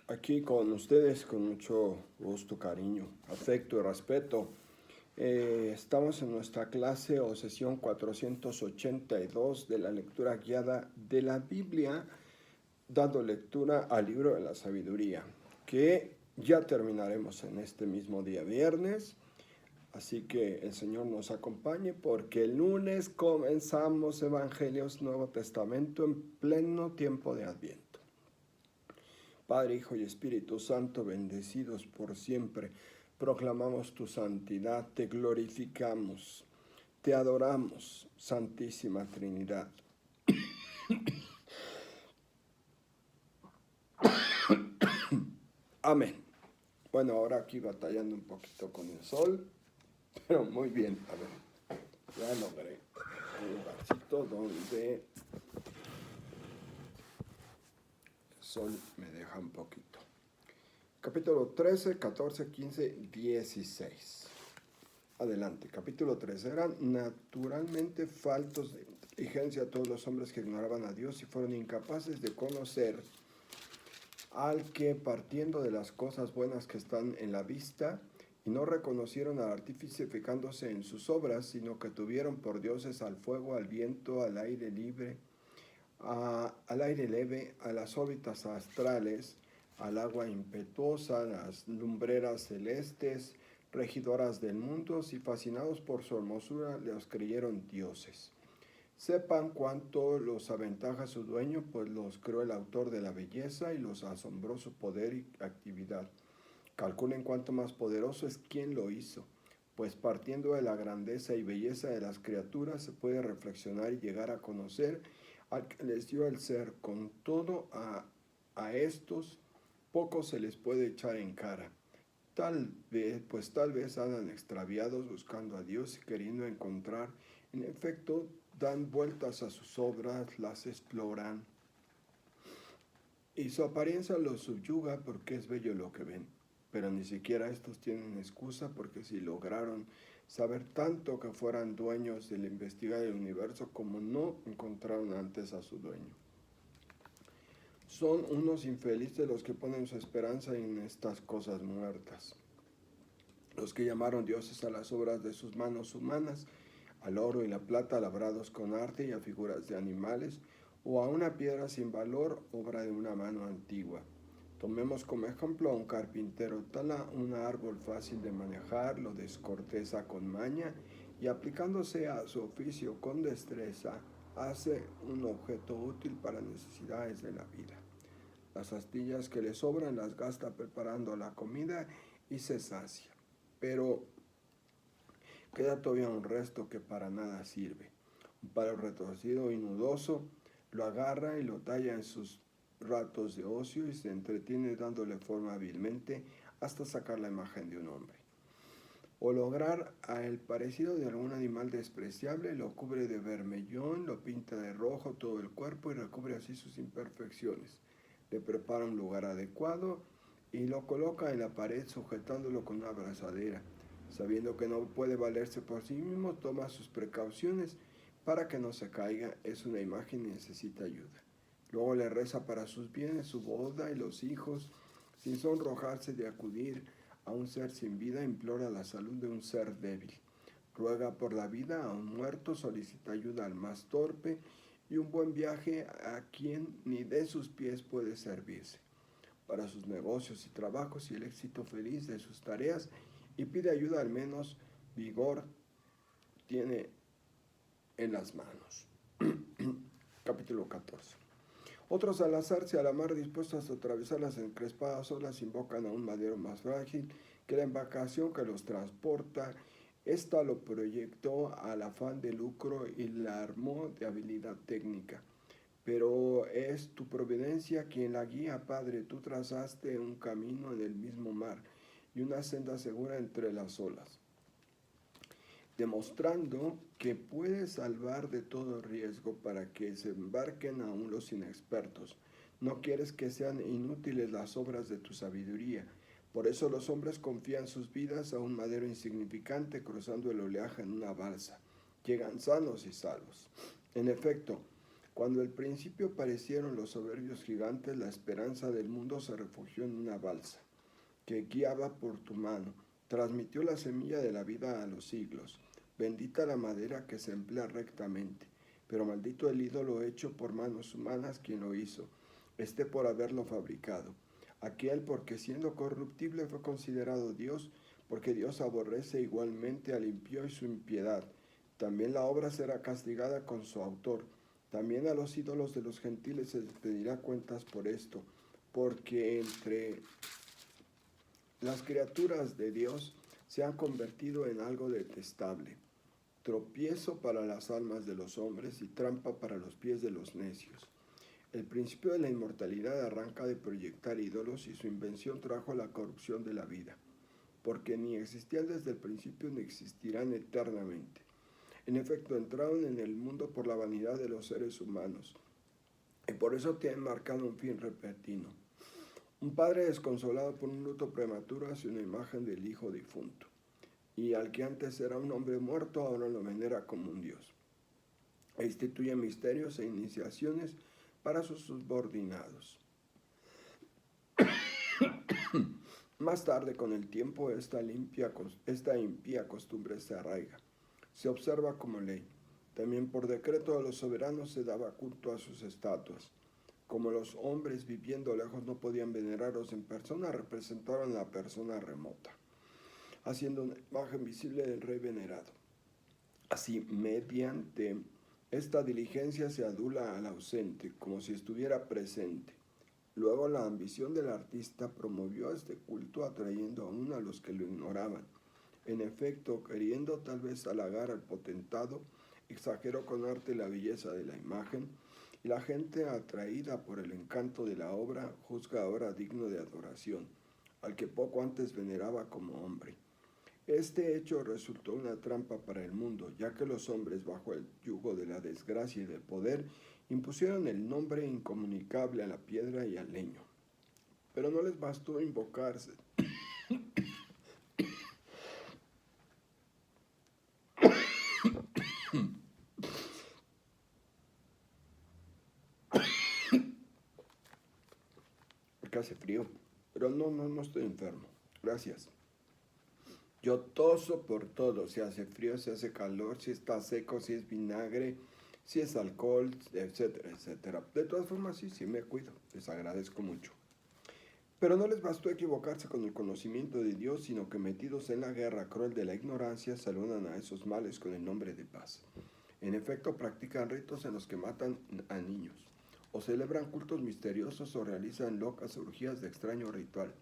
Aquí con ustedes con mucho gusto, cariño, afecto y respeto. Estamos en nuestra clase o sesión 482 de la lectura guiada de la Biblia, dando lectura al libro de la sabiduría, que ya terminaremos en este mismo día viernes. Así que el Señor nos acompañe porque el lunes comenzamos Evangelios Nuevo Testamento en pleno tiempo de Adviento. Padre, Hijo y Espíritu Santo, bendecidos por siempre, proclamamos tu santidad, te glorificamos, te adoramos, Santísima Trinidad. Amén. Bueno, ahora aquí batallando un poquito con el sol, pero muy bien. A ver, ya logré un lugarcito donde el sol me deja un poquito. Capítulo 13, 14, 15, 16. Adelante, capítulo 13. Eran naturalmente faltos de inteligencia todos los hombres que ignoraban a Dios y fueron incapaces de conocer al que, partiendo de las cosas buenas que están en la vista, y no reconocieron al artífice fijándose en sus obras, sino que tuvieron por dioses al fuego, al viento, al aire libre, al aire leve, a las órbitas astrales, al agua impetuosa, las lumbreras celestes, regidoras del mundo, y fascinados por su hermosura, los creyeron dioses. Sepan cuánto los aventaja su dueño, pues los creó el autor de la belleza y los asombró su poder y actividad. Calculen cuánto más poderoso es quien lo hizo, pues partiendo de la grandeza y belleza de las criaturas se puede reflexionar y llegar a conocer al que les dio el ser. Con todo a estos poco se les puede echar en cara. Tal vez andan extraviados buscando a Dios y queriendo encontrar. En efecto, dan vueltas a sus obras, las exploran, y su apariencia los subyuga porque es bello lo que ven. Pero ni siquiera estos tienen excusa, porque si lograron saber tanto que fueran dueños del investigar el universo, como no encontraron antes a su dueño. Son unos infelices los que ponen su esperanza en estas cosas muertas, los que llamaron dioses a las obras de sus manos humanas, al oro y la plata labrados con arte y a figuras de animales, o a una piedra sin valor, obra de una mano antigua. Tomemos como ejemplo a un carpintero. Tala un árbol fácil de manejar, lo descorteza con maña y aplicándose a su oficio con destreza, hace un objeto útil para necesidades de la vida. Las astillas que le sobran las gasta preparando la comida y se sacia. Pero queda todavía un resto que para nada sirve. Un palo retorcido y nudoso lo agarra y lo talla en sus ratos de ocio y se entretiene dándole forma hábilmente hasta sacar la imagen de un hombre. O lograr el parecido de algún animal despreciable, lo cubre de vermellón, lo pinta de rojo todo el cuerpo y recubre así sus imperfecciones. Le prepara un lugar adecuado y lo coloca en la pared sujetándolo con una abrazadera. Sabiendo que no puede valerse por sí mismo, toma sus precauciones para que no se caiga. Es una imagen y necesita ayuda. Luego le reza para sus bienes, su boda y los hijos, sin sonrojarse de acudir a un ser sin vida, implora la salud de un ser débil. Ruega por la vida a un muerto, solicita ayuda al más torpe y un buen viaje a quien ni de sus pies puede servirse, para sus negocios y trabajos y el éxito feliz de sus tareas, y pide ayuda al menos vigor tiene en las manos. Capítulo 14. Otros al alzarse a la mar dispuestos a atravesar las encrespadas olas invocan a un madero más frágil que la embarcación que los transporta. Esta lo proyectó al afán de lucro y la armó de habilidad técnica. Pero es tu providencia quien la guía, Padre. Tú trazaste un camino en el mismo mar y una senda segura entre las olas, demostrando que puedes salvar de todo riesgo para que se embarquen aún los inexpertos. No quieres que sean inútiles las obras de tu sabiduría. Por eso los hombres confían sus vidas a un madero insignificante cruzando el oleaje en una balsa. Llegan sanos y salvos. En efecto, Cuando al principio parecieron los soberbios gigantes, la esperanza del mundo se refugió en una balsa que guiaba por tu mano. Transmitió la semilla de la vida a los siglos. Bendita la madera que se emplea rectamente, pero maldito el ídolo hecho por manos humanas quien lo hizo, esté por haberlo fabricado. Aquel porque siendo corruptible fue considerado Dios, porque Dios aborrece igualmente al impío y su impiedad. También la obra será castigada con su autor. También a los ídolos de los gentiles se les pedirá cuentas por esto, porque entre las criaturas de Dios se han convertido en algo detestable, tropiezo para las almas de los hombres y trampa para los pies de los necios. El principio de la inmortalidad arranca de proyectar ídolos y su invención trajo la corrupción de la vida, porque ni existían desde el principio ni existirán eternamente. En efecto, entraron en el mundo por la vanidad de los seres humanos, y por eso tienen marcado un fin repentino. Un padre desconsolado por un luto prematuro hace una imagen del hijo difunto, y al que antes era un hombre muerto ahora lo venera como un dios. E instituye misterios e iniciaciones para sus subordinados. Más tarde, con el tiempo, esta impía costumbre se arraiga, se observa como ley. También por decreto de los soberanos se daba culto a sus estatuas. Como los hombres viviendo lejos no podían venerarlos en persona, representaron a la persona remota, haciendo una imagen visible del rey venerado. Así, mediante esta diligencia se adula al ausente, como si estuviera presente. Luego la ambición del artista promovió este culto atrayendo aún a los que lo ignoraban. En efecto, queriendo tal vez halagar al potentado, exageró con arte la belleza de la imagen, y la gente atraída por el encanto de la obra juzga ahora digno de adoración, al que poco antes veneraba como hombre. Este hecho resultó una trampa para el mundo, ya que los hombres, bajo el yugo de la desgracia y del poder, impusieron el nombre incomunicable a la piedra y al leño. Pero no les bastó invocarse. Porque hace frío. Pero no estoy enfermo. Gracias. Yo toso por todo, si hace frío, si hace calor, si está seco, si es vinagre, si es alcohol, etcétera, etcétera. De todas formas, sí me cuido. Les agradezco mucho. Pero no les bastó equivocarse con el conocimiento de Dios, sino que metidos en la guerra cruel de la ignorancia, saludan a esos males con el nombre de paz. En efecto, practican ritos en los que matan a niños, o celebran cultos misteriosos o realizan locas orgías de extraño ritual.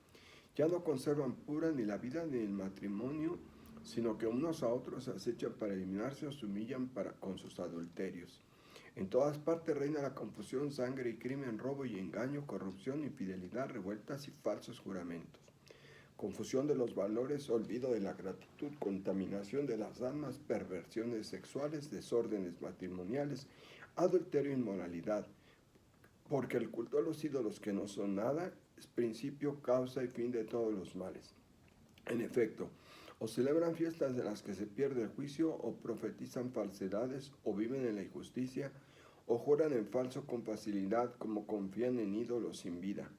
Ya no conservan pura ni la vida ni el matrimonio, sino que unos a otros se acechan para eliminarse o se humillan con sus adulterios. En todas partes reina la confusión, sangre y crimen, robo y engaño, corrupción, infidelidad, revueltas y falsos juramentos. Confusión de los valores, olvido de la gratitud, contaminación de las almas, perversiones sexuales, desórdenes matrimoniales, adulterio e inmoralidad. Porque el culto a los ídolos que no son nada es principio, causa y fin de todos los males. En efecto, o celebran fiestas de las que se pierde el juicio, o profetizan falsedades, o viven en la injusticia, o juran en falso con facilidad, como confían en ídolos sin vida.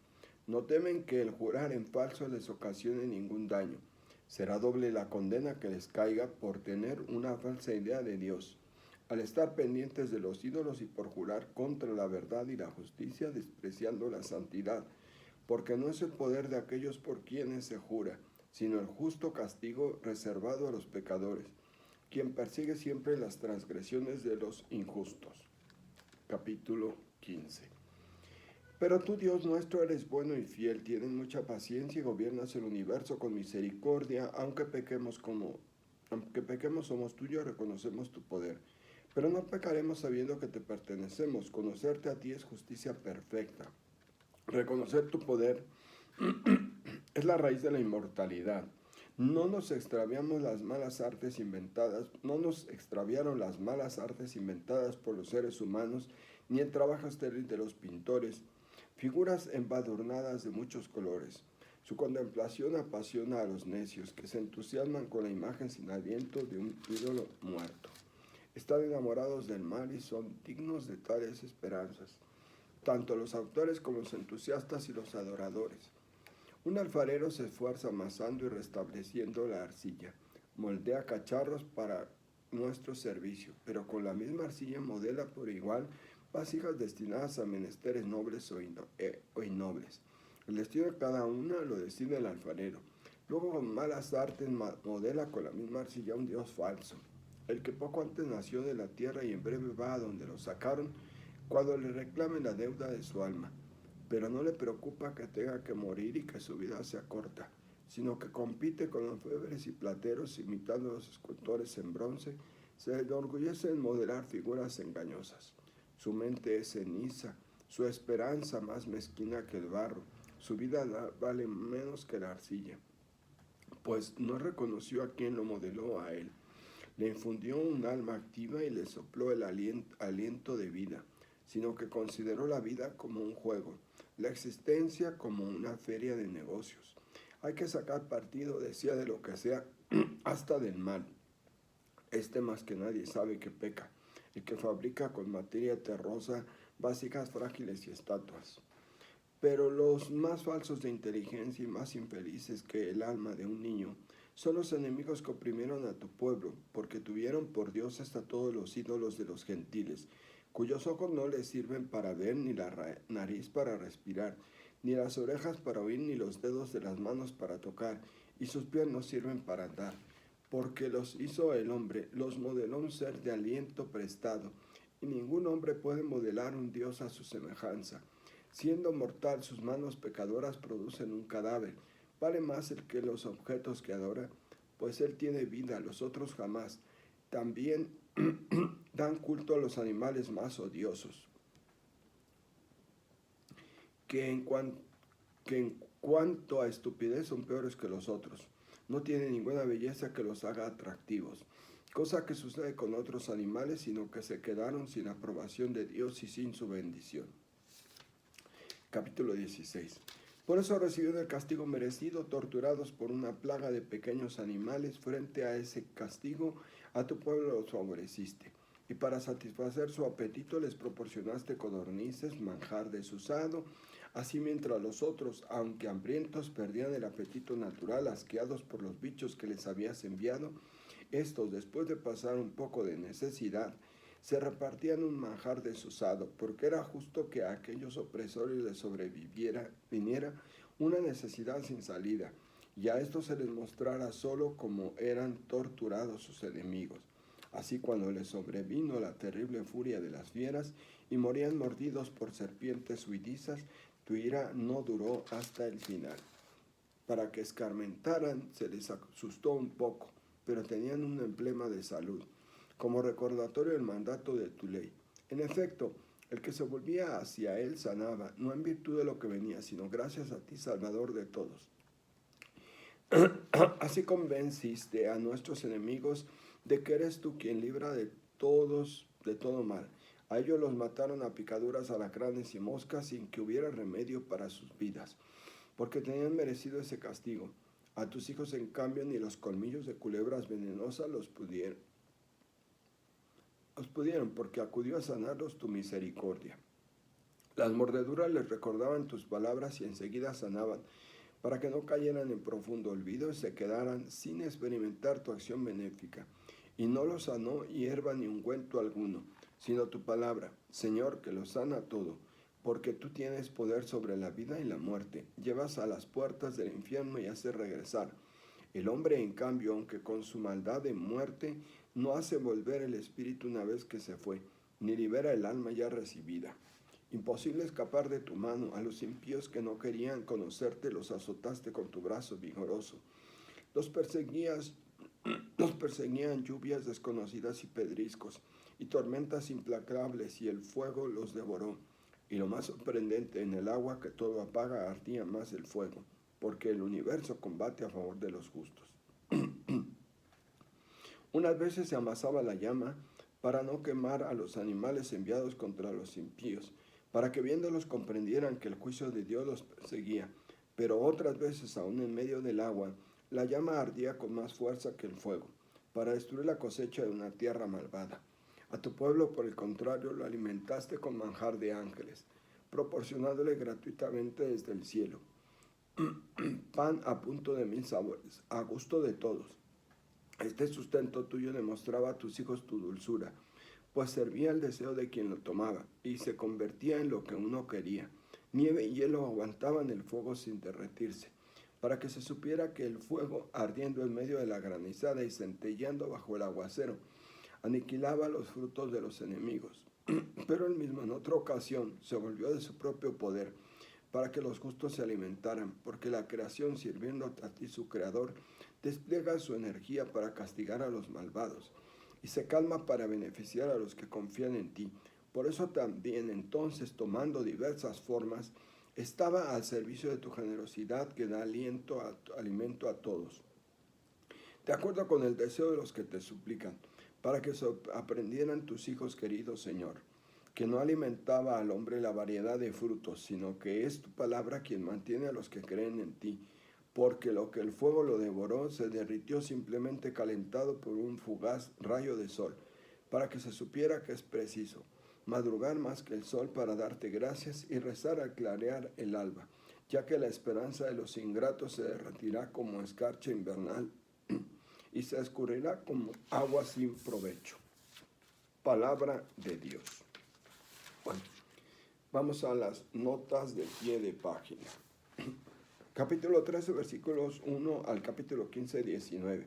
No temen que el jurar en falso les ocasione ningún daño. Será doble la condena que les caiga por tener una falsa idea de Dios, al estar pendientes de los ídolos y por jurar contra la verdad y la justicia, despreciando la santidad, porque no es el poder de aquellos por quienes se jura, sino el justo castigo reservado a los pecadores, quien persigue siempre las transgresiones de los injustos. Capítulo 15. Pero tú, Dios nuestro, eres bueno y fiel, tienes mucha paciencia y gobiernas el universo con misericordia, aunque pequemos somos tuyos, reconocemos tu poder. Pero no pecaremos sabiendo que te pertenecemos. Conocerte a ti es justicia perfecta. Reconocer tu poder es la raíz de la inmortalidad. No nos extraviaron las malas artes inventadas por los seres humanos, ni el trabajo estéril de los pintores, figuras embadurnadas de muchos colores. Su contemplación apasiona a los necios, que se entusiasman con la imagen sin aliento de un ídolo muerto. están enamorados del mal y son dignos de tales esperanzas, tanto los autores como los entusiastas y los adoradores. Un alfarero se esfuerza amasando y restableciendo la arcilla, moldea cacharros para nuestro servicio, pero con la misma arcilla modela por igual vasijas destinadas a menesteres nobles o innobles. El destino de cada una lo decide el alfarero. Luego con malas artes modela con la misma arcilla un dios falso, el que poco antes nació de la tierra y en breve va a donde lo sacaron cuando le reclame la deuda de su alma. Pero no le preocupa que tenga que morir y que su vida sea corta, sino que compite con los orfebres y plateros imitando a los escultores en bronce, se enorgullece en modelar figuras engañosas. Su mente es ceniza, su esperanza más mezquina que el barro, su vida vale menos que la arcilla, pues no reconoció a quien lo modeló a él. Le infundió un alma activa y le sopló el aliento de vida, sino que consideró la vida como un juego, la existencia como una feria de negocios. Hay que sacar partido, decía, de lo que sea, hasta del mal. Este más que nadie sabe que peca, el que fabrica con materia terrosa vasijas frágiles y estatuas. Pero los más falsos de inteligencia y más infelices que el alma de un niño son los enemigos que oprimieron a tu pueblo, porque tuvieron por dioses a todos los ídolos de los gentiles, cuyos ojos no les sirven para ver, ni la nariz para respirar, ni las orejas para oír, ni los dedos de las manos para tocar, y sus pies no sirven para andar. Porque los hizo el hombre, los modeló un ser de aliento prestado, y ningún hombre puede modelar un dios a su semejanza. Siendo mortal, sus manos pecadoras producen un cadáver. Vale más el que los objetos que adora, pues él tiene vida, los otros jamás. También dan culto a los animales más odiosos, que en cuanto a estupidez son peores que los otros. No tienen ninguna belleza que los haga atractivos, cosa que sucede con otros animales, sino que se quedaron sin aprobación de Dios y sin su bendición. Capítulo 16. Por eso recibieron el castigo merecido, torturados por una plaga de pequeños animales. Frente a ese castigo, a tu pueblo los favoreciste, y para satisfacer su apetito les proporcionaste codornices, manjar desusado. Así mientras los otros, aunque hambrientos, perdían el apetito natural, asqueados por los bichos que les habías enviado, estos, después de pasar un poco de necesidad, se repartían un manjar desusado, porque era justo que a aquellos opresores les viniera una necesidad sin salida, y a esto se les mostrara solo como eran torturados sus enemigos. Así cuando les sobrevino la terrible furia de las fieras, y morían mordidos por serpientes huidizas, tu ira no duró hasta el final. Para que escarmentaran se les asustó un poco, pero tenían un emblema de salud, como recordatorio del mandato de tu ley. En efecto, el que se volvía hacia él sanaba, no en virtud de lo que venía, sino gracias a ti, Salvador de todos. Así convenciste a nuestros enemigos de que eres tú quien libra de todo mal. A ellos los mataron a picaduras, alacranes y moscas sin que hubiera remedio para sus vidas, porque tenían merecido ese castigo. A tus hijos, en cambio, ni los colmillos de culebras venenosas los pudieron, porque acudió a sanarlos tu misericordia. Las mordeduras les recordaban tus palabras y enseguida sanaban, para que no cayeran en profundo olvido y se quedaran sin experimentar tu acción benéfica. Y no los sanó hierba ni ungüento alguno, sino tu palabra, Señor, que lo sana todo, porque tú tienes poder sobre la vida y la muerte, llevas a las puertas del infierno y haces regresar. El hombre, en cambio, aunque con su maldad de muerte, no hace volver el espíritu una vez que se fue, ni libera el alma ya recibida. Imposible escapar de tu mano. A los impíos que no querían conocerte los azotaste con tu brazo vigoroso. Los perseguían lluvias desconocidas y pedriscos, y tormentas implacables, y el fuego los devoró. Y lo más sorprendente, en el agua que todo apaga ardía más el fuego, porque el universo combate a favor de los justos. Unas veces se amasaba la llama para no quemar a los animales enviados contra los impíos, para que viéndolos comprendieran que el juicio de Dios los perseguía. Pero otras veces, aún en medio del agua, la llama ardía con más fuerza que el fuego, para destruir la cosecha de una tierra malvada. A tu pueblo, por el contrario, lo alimentaste con manjar de ángeles, proporcionándole gratuitamente desde el cielo pan a punto de mil sabores, a gusto de todos. Este sustento tuyo demostraba a tus hijos tu dulzura, pues servía el deseo de quien lo tomaba, y se convertía en lo que uno quería. Nieve y hielo aguantaban el fuego sin derretirse, para que se supiera que el fuego, ardiendo en medio de la granizada y centelleando bajo el aguacero, aniquilaba los frutos de los enemigos. Pero él mismo en otra ocasión se volvió de su propio poder, para que los justos se alimentaran, porque la creación, sirviendo a ti su creador, despliega su energía para castigar a los malvados, y se calma para beneficiar a los que confían en ti. Por eso también entonces, tomando diversas formas, estaba al servicio de tu generosidad que da alimento a todos. De acuerdo con el deseo de los que te suplican, para que aprendieran tus hijos queridos, Señor, que no alimentaba al hombre la variedad de frutos, sino que es tu palabra quien mantiene a los que creen en ti, porque lo que el fuego lo devoró se derritió simplemente calentado por un fugaz rayo de sol, para que se supiera que es preciso madrugar más que el sol para darte gracias y rezar al clarear el alba, ya que la esperanza de los ingratos se derretirá como escarcha invernal y se escurrirá como agua sin provecho. Palabra de Dios. Bueno, vamos a las notas de pie de página. Capítulo 13, versículos 1 al capítulo 15, 19.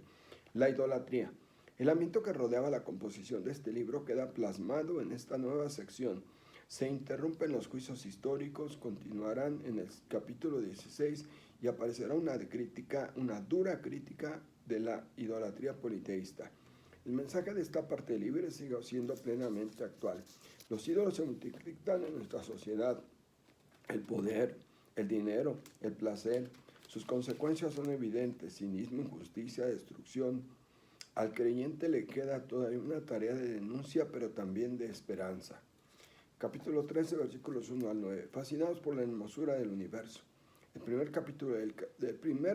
La idolatría. El ambiente que rodeaba la composición de este libro queda plasmado en esta nueva sección. Se interrumpen los juicios históricos, continuarán en el capítulo 16 y aparecerá una dura crítica de la idolatría politeísta. El mensaje de esta parte del libro sigue siendo plenamente actual. Los ídolos se multiplican en nuestra sociedad. El poder, el dinero, el placer. Sus consecuencias son evidentes: cinismo, injusticia, destrucción. Al creyente le queda todavía una tarea de denuncia, pero también de esperanza. Capítulo 13, versículos 1 al 9. Fascinados por la hermosura del universo. El primer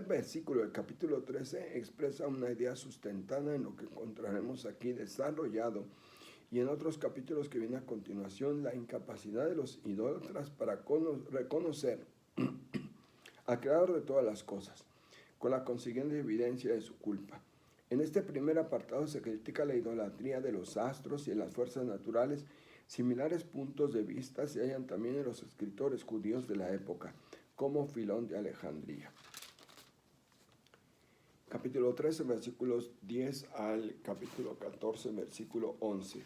versículo del capítulo 13 expresa una idea sustentada en lo que encontraremos aquí desarrollado, y en otros capítulos que vienen a continuación, la incapacidad de los idólatras para reconocer al creador de todas las cosas, con la consiguiente evidencia de su culpa. En este primer apartado se critica la idolatría de los astros y de las fuerzas naturales. Similares puntos de vista se hallan también en los escritores judíos de la época, como Filón de Alejandría. Capítulo 13, versículos 10 al capítulo 14, versículo 11.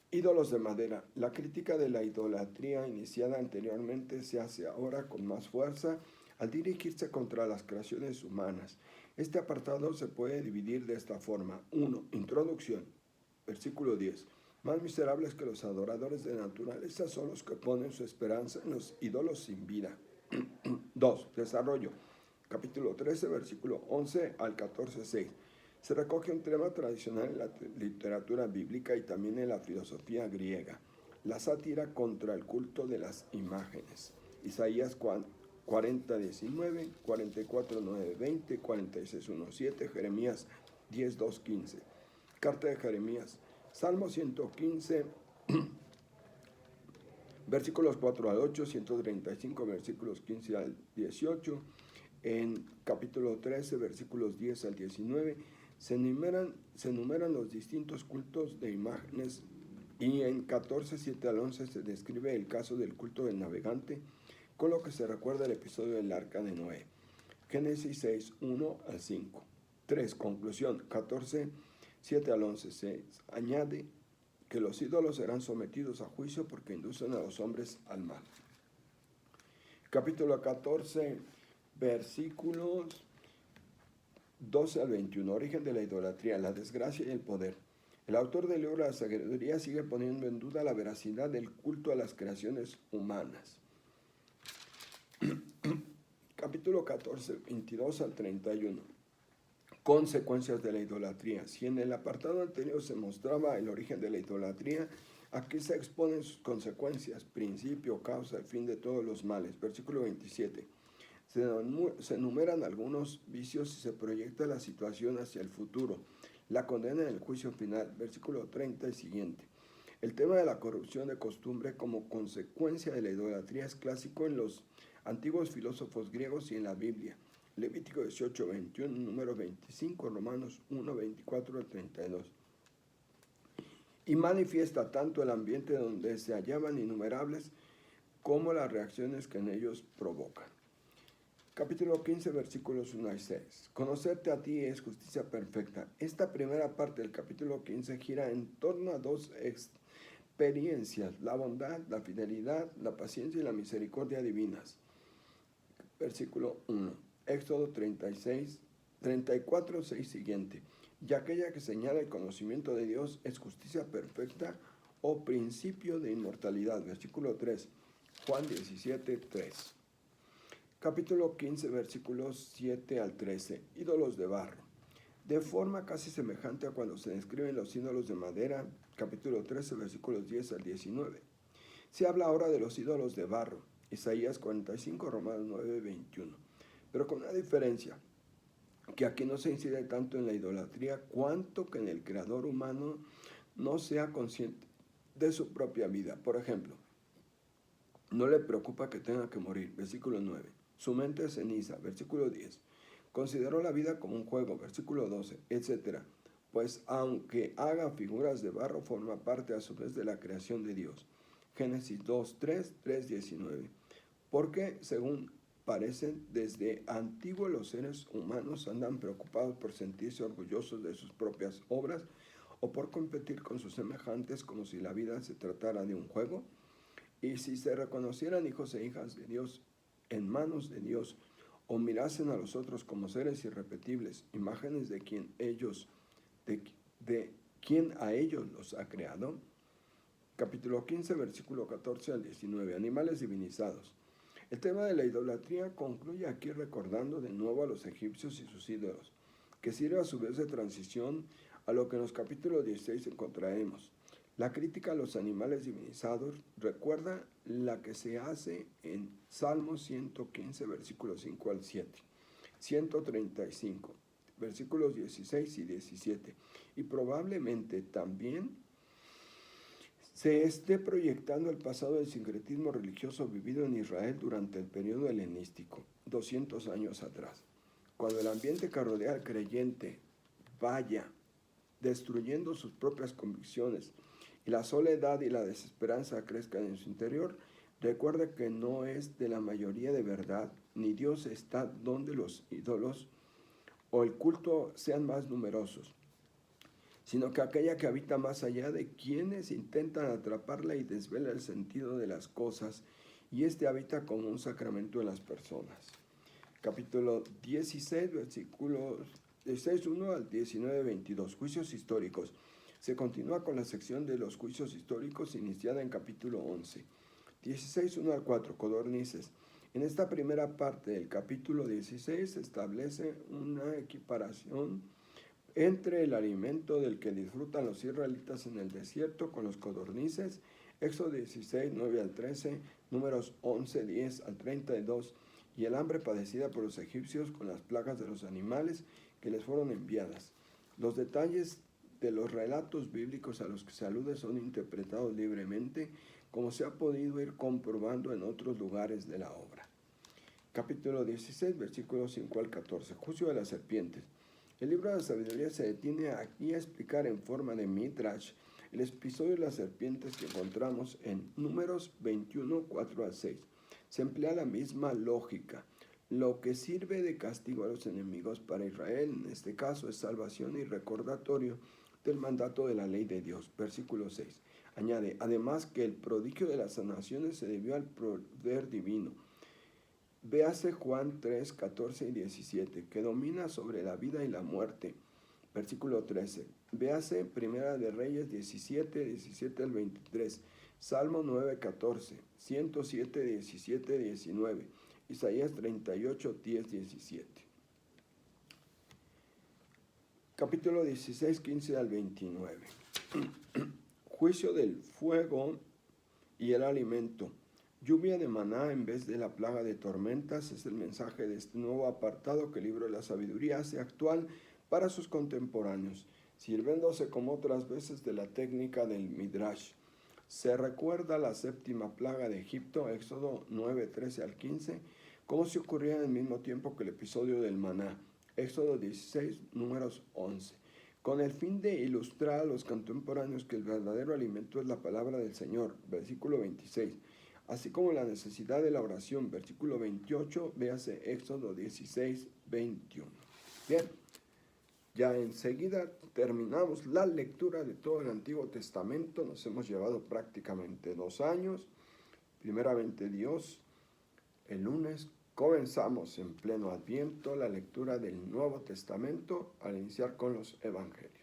Ídolos de madera. La crítica de la idolatría iniciada anteriormente se hace ahora con más fuerza al dirigirse contra las creaciones humanas. Este apartado se puede dividir de esta forma. 1. Introducción. Versículo 10. Más miserables que los adoradores de naturaleza son los que ponen su esperanza en los ídolos sin vida. 2. Desarrollo. Capítulo 13, versículo 11 al 14, 6. Se recoge un tema tradicional en la literatura bíblica y también en la filosofía griega: la sátira contra el culto de las imágenes. Isaías 40, 19, 44, 9, 20, 46, 1, 7, Jeremías 10, 2, 15. Carta de Jeremías. Salmo 115, versículos 4 al 8, 135, versículos 15 al 18. En capítulo 13, versículos 10 al 19, se enumeran los distintos cultos de imágenes, y en 14, 7 al 11 se describe el caso del culto del navegante, con lo que se recuerda el episodio del arca de Noé. Génesis 6, 1 al 5. 3. Conclusión. 14, 7 al 11 se añade que los ídolos serán sometidos a juicio porque inducen a los hombres al mal. Capítulo 14, versículos 12 al 21. Origen de la idolatría, la desgracia y el poder. El autor del libro de la sabiduría sigue poniendo en duda la veracidad del culto a las creaciones humanas. Capítulo 14, 22 al 31. Consecuencias de la idolatría. Si en el apartado anterior se mostraba el origen de la idolatría, aquí se exponen sus consecuencias: principio, causa y fin de todos los males. Versículo 27. Se enumeran algunos vicios y se proyecta la situación hacia el futuro. la condena en el juicio final, versículo 30 y siguiente. El tema de la corrupción de costumbre como consecuencia de la idolatría es clásico en los antiguos filósofos griegos y en la Biblia. Levítico 18, 21, número 25, Romanos 1, 24 al 32. Y manifiesta tanto el ambiente donde se hallaban innumerables como las reacciones que en ellos provocan. Capítulo 15, versículos 1 al 6. Conocerte a ti es justicia perfecta. Esta primera parte del capítulo 15 gira en torno a dos experiencias: la bondad, la fidelidad, la paciencia y la misericordia divinas. Versículo 1. Éxodo 36, 34, 6 siguiente. Y aquella que señala el conocimiento de Dios es justicia perfecta o principio de inmortalidad. Versículo 3. Juan 17, 3. Capítulo 15, versículos 7 al 13. Ídolos de barro. De forma casi semejante a cuando se describen los ídolos de madera, capítulo 13, versículos 10 al 19. Se habla ahora de los ídolos de barro, Isaías 45, Romanos 9, 21. Pero con una diferencia, que aquí no se incide tanto en la idolatría cuanto que en el creador humano no sea consciente de su propia vida. Por ejemplo, no le preocupa que tenga que morir, versículo 9. Su mente es ceniza, versículo 10. Consideró la vida como un juego, versículo 12, etc. Pues aunque haga figuras de barro, forma parte a su vez de la creación de Dios. Génesis 2, 3, 3, 19. Porque, según parecen, desde antiguo los seres humanos andan preocupados por sentirse orgullosos de sus propias obras o por competir con sus semejantes como si la vida se tratara de un juego. Y si se reconocieran hijos e hijas de Dios en manos de Dios, o mirasen a los otros como seres irrepetibles, imágenes de quien a ellos los ha creado. Capítulo 15, versículo 14 al 19. Animales divinizados. El tema de la idolatría concluye aquí recordando de nuevo a los egipcios y sus ídolos, que sirve a su vez de transición a lo que en los capítulos 16 encontraremos. La crítica a los animales divinizados recuerda la que se hace en Salmos 115, versículos 5 al 7, 135, versículos 16 y 17, y probablemente también se esté proyectando el pasado del sincretismo religioso vivido en Israel durante el periodo helenístico, 200 años atrás, cuando el ambiente que rodea al creyente vaya destruyendo sus propias convicciones y la soledad y la desesperanza crezcan en su interior. Recuerda que no es de la mayoría de verdad, ni Dios está donde los ídolos o el culto sean más numerosos, sino que aquella que habita más allá de quienes intentan atraparla y desvela el sentido de las cosas, y habita como un sacramento en las personas. Capítulo 16, versículos 16:1 al 19:22. Juicios históricos. Se continúa con la sección de los juicios históricos iniciada en capítulo 11. 16:1 al 4. Codornices. En esta primera parte del capítulo 16 se establece una equiparación entre el alimento del que disfrutan los israelitas en el desierto con los codornices. Éxodo 16, 9 al 13, números 11, 10 al 32, y el hambre padecida por los egipcios con las plagas de los animales que les fueron enviadas. Los detalles de los relatos bíblicos a los que se alude son interpretados libremente, como se ha podido ir comprobando en otros lugares de la obra. Capítulo 16, versículos 5 al 14. Juicio de las serpientes. El libro de la sabiduría se detiene aquí a explicar en forma de midrash el episodio de las serpientes que encontramos en Números 21, 4 al 6. Se emplea la misma lógica. Lo que sirve de castigo a los enemigos para Israel, en este caso, es salvación y recordatorio del mandato de la ley de Dios. Versículo 6. Añade, además, que el prodigio de las sanaciones se debió al poder divino. Véase Juan 3, 14 y 17, que domina sobre la vida y la muerte. Versículo 13. Véase Primera de Reyes 17, 17 al 23. Salmo 9, 14. 107, 17, 19. Isaías 38, 10, 17. Capítulo 16, 15 al 29. Juicio del fuego y el alimento. Lluvia de maná en vez de la plaga de tormentas es el mensaje de este nuevo apartado que el libro de la sabiduría hace actual para sus contemporáneos. sirviéndose como otras veces de la técnica del Midrash. Se recuerda la séptima plaga de Egipto, Éxodo 9, 13 al 15, como si ocurría al mismo tiempo que el episodio del maná, Éxodo 16, números 11, con el fin de ilustrar a los contemporáneos que el verdadero alimento es la palabra del Señor, versículo 26, así como la necesidad de la oración, versículo 28, véase Éxodo 16, 21. Bien, ya enseguida terminamos la lectura de todo el Antiguo Testamento, nos hemos llevado prácticamente 2 años, primeramente Dios. El lunes comenzamos en pleno Adviento la lectura del Nuevo Testamento al iniciar con los Evangelios.